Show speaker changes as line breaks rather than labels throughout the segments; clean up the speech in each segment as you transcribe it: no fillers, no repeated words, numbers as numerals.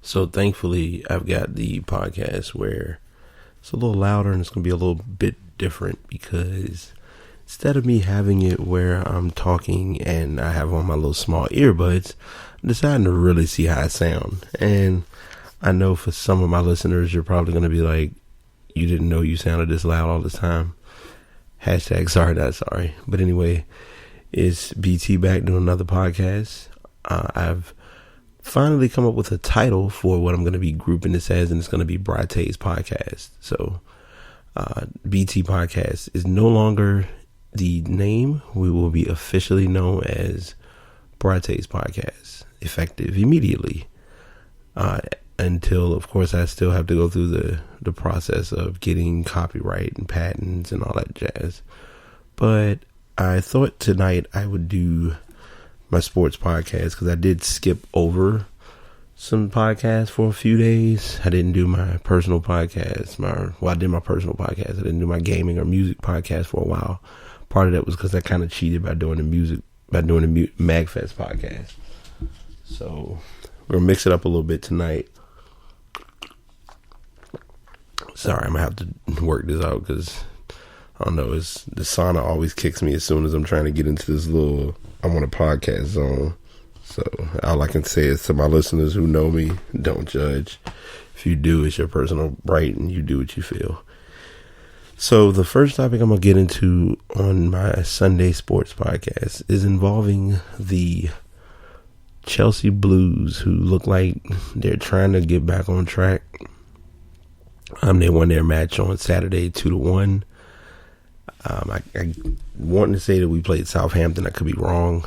So thankfully, I've got the podcast where it's a little louder and it's going to be a little bit different because instead of me having it where I'm talking and I have on my little small earbuds, I'm deciding to really see how I sound. And I know for some of my listeners, you're probably going to be like, you didn't know you sounded this loud all the time. Hashtag sorry, not sorry. But anyway, it's BT back doing another podcast. I've finally come up with a title for what I'm going to be grouping this as, and it's going to be Brate's Podcast. So BT Podcast is no longer the name. We will be officially known as Brate's Podcast, effective immediately. Until, of course, I still have to go through the process of getting copyright and patents and all that jazz. But I thought tonight I would do my sports podcast because I did skip over some podcasts for a few days. I didn't do my personal podcast. I did my personal podcast. I didn't do my gaming or music podcast for a while. Part of that was because I kind of cheated by doing the MagFest podcast. So we're gonna mix it up a little bit tonight. Sorry, I'm gonna have to work this out because I don't know. The sauna always kicks me as soon as I'm trying to get into this little I'm on a podcast zone. So all I can say is to my listeners who know me, don't judge. If you do, it's your personal right and you do what you feel. So the first topic I'm going to get into on my Sunday sports podcast is involving the Chelsea Blues, who look like they're trying to get back on track. They won their match on Saturday 2-1. I want to say that we played Southampton. I could be wrong.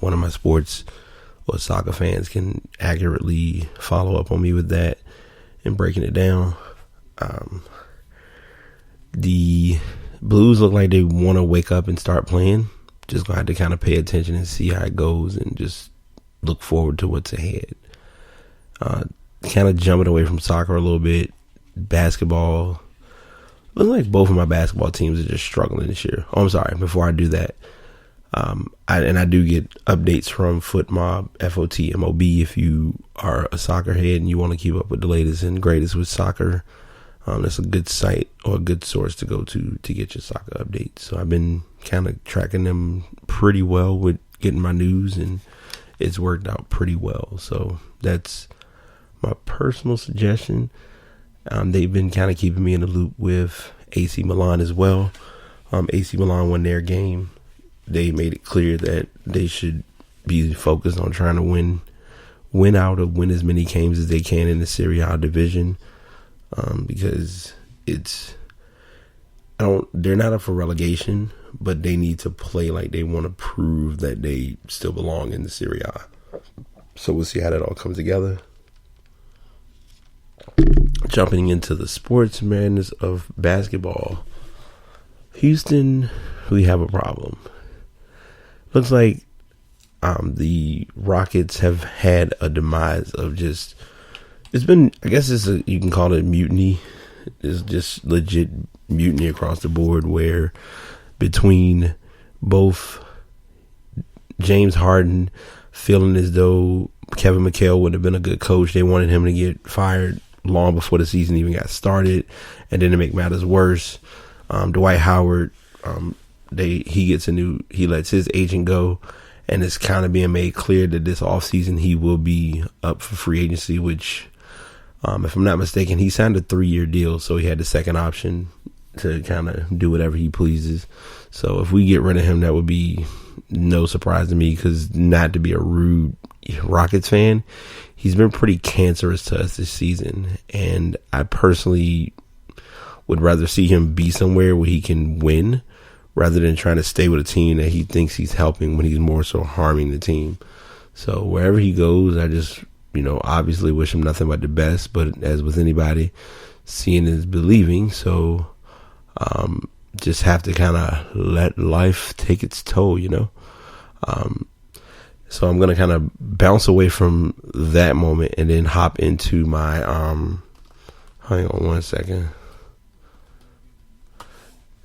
One of my sports or soccer fans can accurately follow up on me with that and breaking it down. The Blues look like they want to wake up and start playing. Just going to have to kind of pay attention and see how it goes and just look forward to what's ahead. Kind of jumping away from soccer a little bit. Basketball. Looks like both of my basketball teams are just struggling this year. Oh, I'm sorry. Before I do that, I do get updates from FootMob, FOTMOB. If you are a soccer head and you want to keep up with the latest and greatest with soccer, that's a good site or a good source to go to get your soccer updates. So I've been kind of tracking them pretty well with getting my news, and it's worked out pretty well. So that's my personal suggestion. They've been kind of keeping me in the loop with AC Milan as well. AC Milan won their game. They made it clear that they should be focused on trying to win out or win as many games as they can in the Serie A division, because they're not up for relegation, but they need to play like they want to prove that they still belong in the Serie A. So we'll see how that all comes together. Jumping into the sports madness of basketball, Houston, we have a problem. Looks like the Rockets have had a demise of just, it's been, I guess you can call it mutiny. It's just legit mutiny across the board, where between both James Harden feeling as though Kevin McHale would have been a good coach, they wanted him to get fired long before the season even got started, and then to make matters worse, Dwight Howard, he lets his agent go, and it's kind of being made clear that this offseason he will be up for free agency, which, if I'm not mistaken, he signed a 3-year deal, so he had the second option to kind of do whatever he pleases. So if we get rid of him, that would be no surprise to me, because not to be a rude Rockets fan, he's been pretty cancerous to us this season, and I personally would rather see him be somewhere where he can win rather than trying to stay with a team that he thinks he's helping when he's more so harming the team. So wherever he goes, I just, obviously wish him nothing but the best, but as with anybody, seeing is believing. So just have to kind of let life take its toll, So I'm going to kind of bounce away from that moment and then hop into my, hang on one second.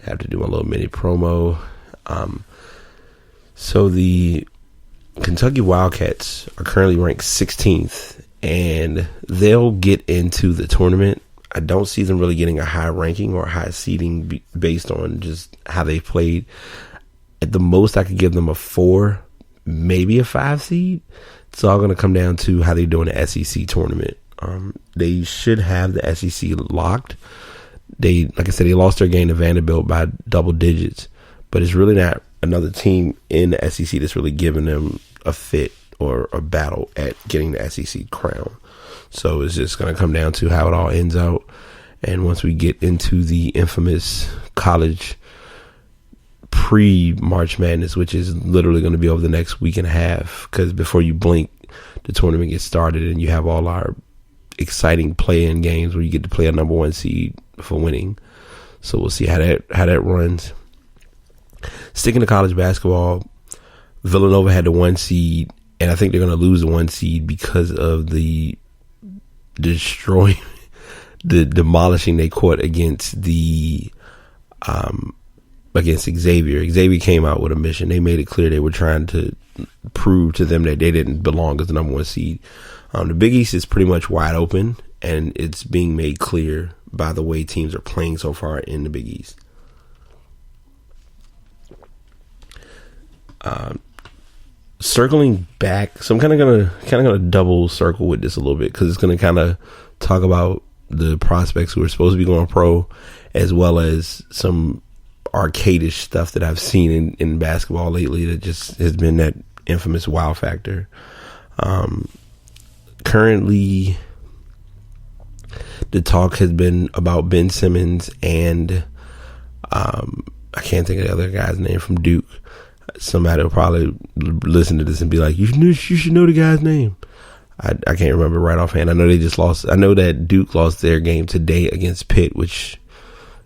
Have to do my little mini promo. So the Kentucky Wildcats are currently ranked 16th and they'll get into the tournament. I don't see them really getting a high ranking or a high seeding based on just how they played. At the most, I could give them a 4, maybe a 5 seed. It's all going to come down to how they do in the SEC tournament. They should have the SEC locked. Like I said, they lost their game to Vanderbilt by double digits, but it's really not another team in the SEC that's really giving them a fit or a battle at getting the SEC crown. So it's just going to come down to how it all ends out. And once we get into the infamous college pre-March Madness, which is literally going to be over the next week and a half, because before you blink, the tournament gets started and you have all our exciting play-in games where you get to play a number 1 seed for winning. So we'll see how that runs. Sticking to college basketball, Villanova had the 1 seed, and I think they're going to lose the 1 seed because of the demolishing they caught against against Xavier. Xavier came out with a mission. They made it clear they were trying to prove to them that they didn't belong as the number 1 seed. The Big East is pretty much wide open, and it's being made clear by the way teams are playing so far in the Big East. Circling back, so I'm kind of gonna double circle with this a little bit, because it's gonna kind of talk about the prospects who are supposed to be going pro, as well as some arcadish stuff that I've seen in basketball lately that just has been that infamous wow factor. Currently, the talk has been about Ben Simmons and I can't think of the other guy's name from Duke. Somebody will probably listen to this and be like, you should know the guy's name. I can't remember right offhand. I know they just lost. I know that Duke lost their game today against Pitt, which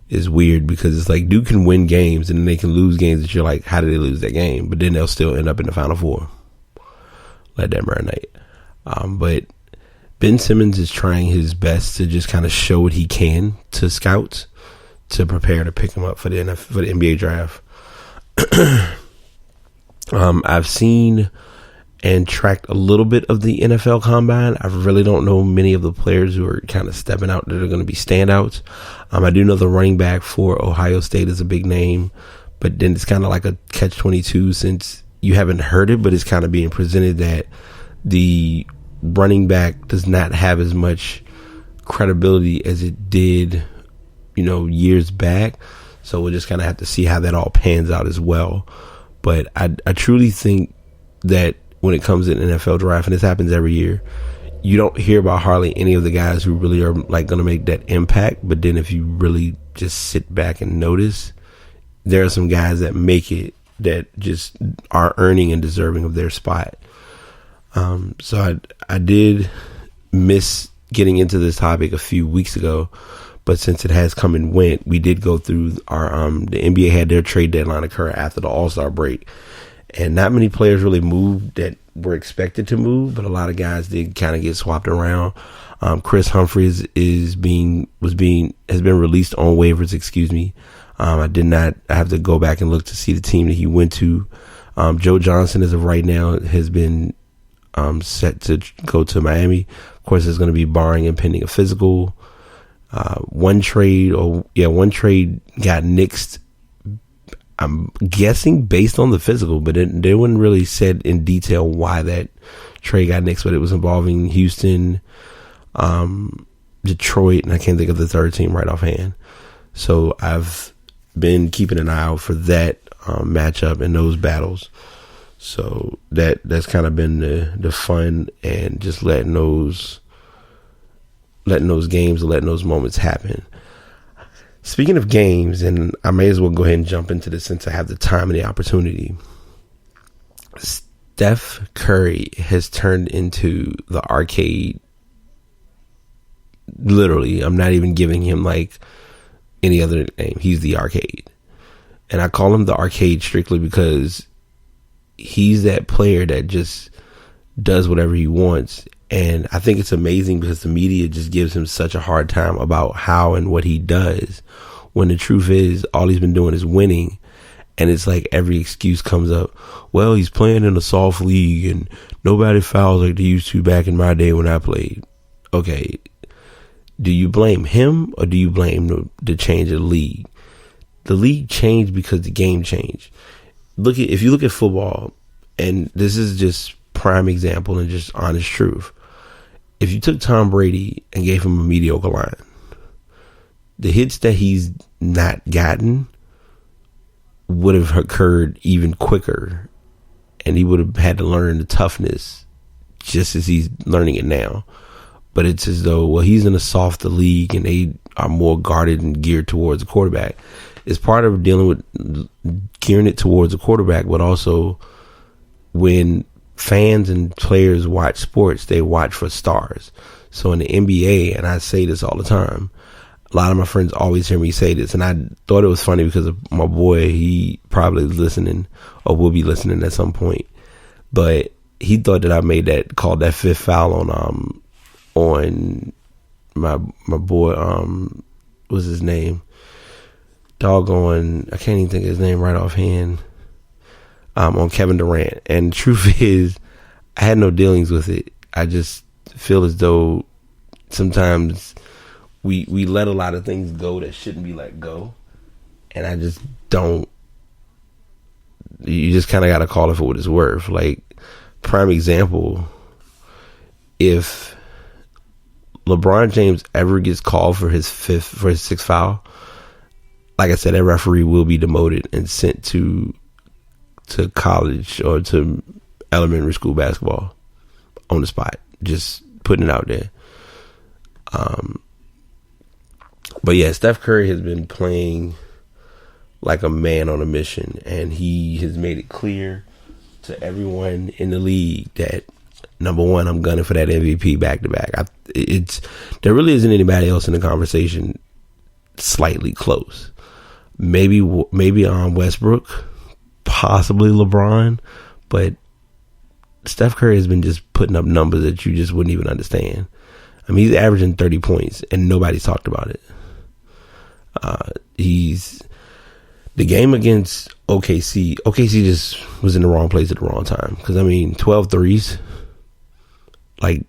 is weird because it's like Duke can win games and then they can lose games that you're like, how did they lose that game? But then they'll still end up in the Final Four. Let that marinate. But Ben Simmons is trying his best to just kind of show what he can to scouts to prepare to pick him up for the NBA draft. I've seen and tracked a little bit of the NFL Combine. I really don't know many of the players who are kind of stepping out that are going to be standouts. I do know the running back for Ohio State is a big name, but then it's kind of like a catch-22 since you haven't heard it, but it's kind of being presented that the running back does not have as much credibility as it did, years back. So we'll just kind of have to see how that all pans out as well. But I truly think that when it comes to the NFL draft, and this happens every year, you don't hear about hardly any of the guys who really are like going to make that impact. But then if you really just sit back and notice, there are some guys that make it that just are earning and deserving of their spot. So I did miss getting into this topic a few weeks ago, but since it has come and went, we did go through our the NBA had their trade deadline occur after the All-Star break, and not many players really moved that were expected to move, but a lot of guys did kind of get swapped around. Chris Humphries has been released on waivers. Excuse me. I have to go back and look to see the team that he went to. Joe Johnson, as of right now, has been set to go to Miami. Of course, it's going to be barring and pending a physical. One trade got nixed. I'm guessing based on the physical, but they wasn't really said in detail why that trade got nixed. But it was involving Houston, Detroit, and I can't think of the third team right offhand. So I've been keeping an eye out for that matchup and those battles. So that's kind of been the fun and just letting those games, letting those moments happen. Speaking of games, and I may as well go ahead and jump into this since I have the time and the opportunity. Steph Curry has turned into the arcade. Literally, I'm not even giving him like any other name. He's the arcade. And I call him the arcade strictly because he's that player that just does whatever he wants. And I think it's amazing because the media just gives him such a hard time about how and what he does, when the truth is all he's been doing is winning. And it's like every excuse comes up. Well, he's playing in a soft league and nobody fouls like they used to back in my day when I played. Okay. Do you blame him or do you blame the change of the league? The league changed because the game changed. If you look at football, and this is just prime example and just honest truth. If you took Tom Brady and gave him a mediocre line, the hits that he's not gotten would have occurred even quicker, and he would have had to learn the toughness just as he's learning it now. But it's as though, well, he's in a softer league and they are more guarded and geared towards the quarterback. It's part of dealing with gearing it towards the quarterback, but also when fans and players watch sports, they watch for stars. So in the NBA, and I say this all the time, a lot of my friends always hear me say this, and I thought it was funny because of my boy. He probably is listening or will be listening at some point, but he thought that I called that fifth foul on my boy. What's his name? Doggone, I can't even think of his name right offhand. On Kevin Durant. And the truth is, I had no dealings with it. I just feel as though sometimes we let a lot of things go that shouldn't be let go. And I just don't. You just kind of got to call it for what it's worth. Like, prime example, if LeBron James ever gets called for his sixth foul, like I said, that referee will be demoted and sent to college or to elementary school basketball on the spot. Just putting it out there. But yeah, Steph Curry has been playing like a man on a mission, and he has made it clear to everyone in the league that, number one, I'm gunning for that MVP back to back. There really isn't anybody else in the conversation slightly close. Maybe Westbrook, possibly LeBron, but Steph Curry has been just putting up numbers that you just wouldn't even understand. I mean, he's averaging 30 points and nobody's talked about it. The game against OKC just was in the wrong place at the wrong time. Because, I mean, 12 threes. Like,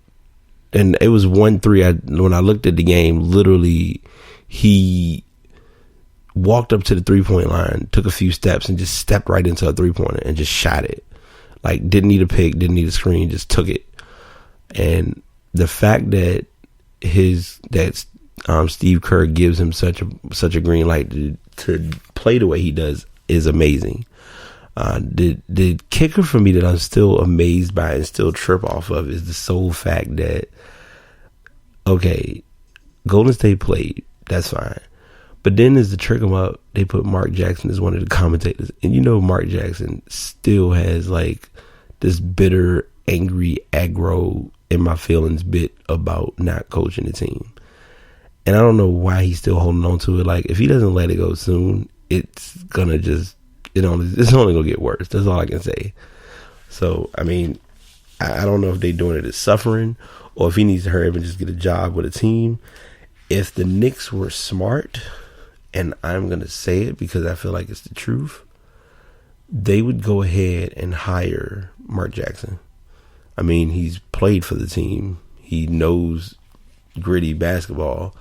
and it was 1-3. When I looked at the game, literally, he walked up to the 3-point line, took a few steps, and just stepped right into a 3-pointer and just shot it. Like, didn't need a pick, didn't need a screen, just took it. And the fact that Steve Kerr gives him such a green light to play the way he does is amazing. The kicker for me that I'm still amazed by and still trip off of is the sole fact that, okay, Golden State played, that's fine. But then as to trick him up, they put Mark Jackson as one of the commentators. And you know Mark Jackson still has like this bitter, angry, aggro, in my feelings bit about not coaching the team. And I don't know why he's still holding on to it. Like, if he doesn't let it go soon, it's only gonna get worse. That's all I can say. So, I mean, I don't know if they're doing it as suffering or if he needs to hurry up and just get a job with a team. If the Knicks were smart, and I'm going to say it because I feel like it's the truth, they would go ahead and hire Mark Jackson. I mean, he's played for the team. He knows gritty basketball.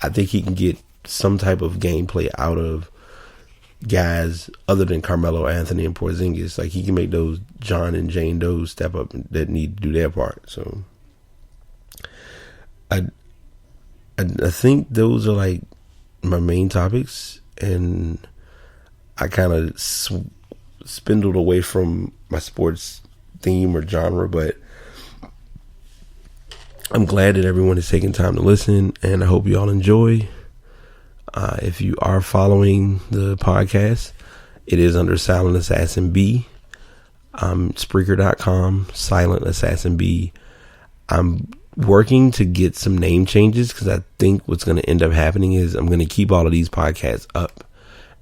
I think he can get some type of gameplay out of guys other than Carmelo Anthony and Porzingis. Like, he can make those John and Jane Does step up that need to do their part. So I think those are like my main topics, and I kind of spindled away from my sports theme or genre, but I'm glad that everyone is taking time to listen, and I hope you all enjoy. If you are following the podcast, it is under Silent Assassin B. Spreaker.com, Silent Assassin B. I'm working to get some name changes because I think what's going to end up happening is I'm going to keep all of these podcasts up,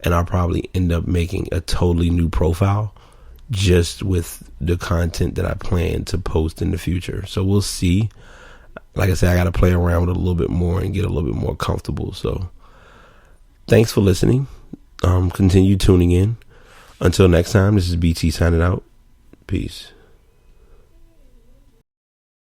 and I'll probably end up making a totally new profile just with the content that I plan to post in the future. So we'll see. Like I said, I got to play around with it a little bit more and get a little bit more comfortable. So thanks for listening. Continue tuning in. Until next time, this is BT signing out. Peace.